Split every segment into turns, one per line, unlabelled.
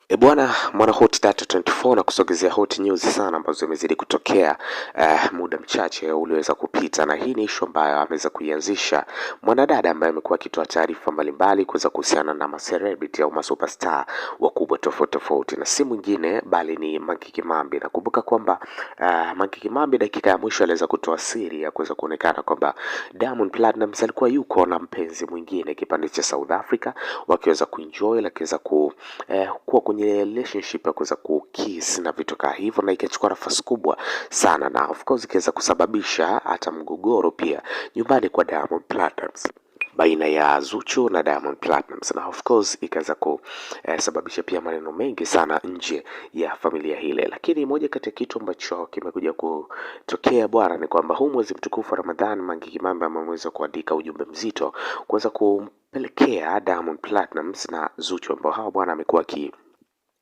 Bwana mwana Hot Data 24 na kusogezea hot news sana ambazo zimezidi kutokea muda mchache ulioweza kupita, na hii ni issue ambayo ameweza kuianzisha mwanadada ambaye amekuwa akitoa taarifa mbalimbali kuweza kuhusiana na celebrity au superstar wakubwa tofauti tofauti, na si mwingine bali ni Mange Kimambi. Nakumbuka kwamba Mange Kimambi dakika ya mwisho aliweza kutoa siri ya kuweza kuonekana kwamba Diamond Platnumz alikuwa yuko na mpenzi mwingine kipande cha South Africa, wakiweza kuenjoy na kuweza kuwa kwenye relationship ya kuweza kukiss na vitu kama hivyo, na ikachukua nafasi kubwa sana, na of course ikaweza kusababisha hata mgogoro pia nyumbani kwa Diamond Platnumz baina ya Zuchu na Diamond Platnumz, na of course ikaweza kusababisha pia maneno mengi sana nje ya familia hile. Lakini moja kati ya kitu ambacho kimekuja kutokea bwana ni kwamba huu mwezi mtukufu wa Ramadhani, Mange Kimambi ameweza kuandika ujumbe mzito kuweza kumpelekea Diamond Platnumz na Zuchu, ambao hawa bwana amekuwa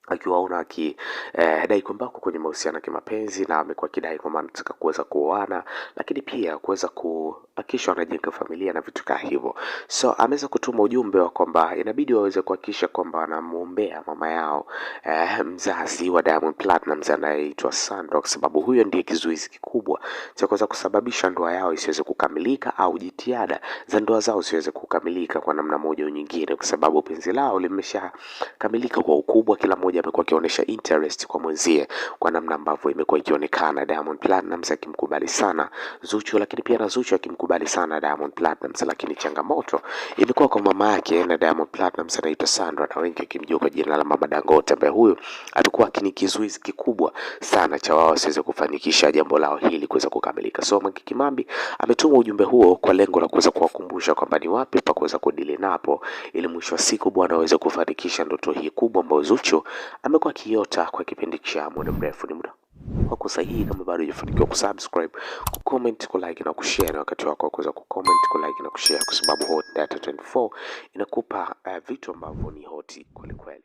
akiwaona akidai kwamba kwenye mahusiano ya kimapenzi, na amekuwa akidai kwamba anataka kuweza kuoana, lakini pia kuweza kuhakikisha wanajenga familia na vitu kama hivyo. So ameweza kutuma ujumbe wa kwamba inabidi waweze kuhakikisha kwamba wanamuombea mama yao mzazi wa Diamond Platnumz anayeitwa Sandra, kwa sababu huyo ndiye kizuizi kikubwa cha kuweza kusababisha ndoa yao isiweze kukamilika au jitihada za ndoa zao siweze kukamilika kwa namna moja au nyingine, kwa sababu penzi lao limeshakamilika kwa ukubwa. Kila mmoja amekuwa akionyesha interest kwa mwenzie kwa namna ambavyo imekuwa ikionekana, Diamond Platnumz akimkubali sana Zuchu, lakini pia na Zuchu akimkubali sana Diamond Platnumz. Lakini changamoto imekuwa kwa mama yake na Diamond Platnumz anaitwa Sandra, na wengi akimjua kwa jina la Mama Dangote, ambaye huyu alikuwa ni kizuizi kikubwa sana cha wao wasiweze kufanikisha jambo lao hili kuweza kukamilika. So Mange Kimambi ametuma ujumbe huo kwa lengo la kuweza kuwakumbusha kwamba ni wapi pa kuweza kudili napo, ili mwisho wa siku bwana aweze kufanikisha ndoto hii kubwa ambayo Zuchu amekuwa akiota kwa kipindi cha muda mrefu. Ni muda wako sahihi, kama bado hujafanikiwa kusubscribe, kucomment, kulike na kushare, na wakati wako kuweza kucomment, kulike na kushare, kwa sababu Hot Data 24 inakupa vitu ambavyo ni hoti kweli kweli.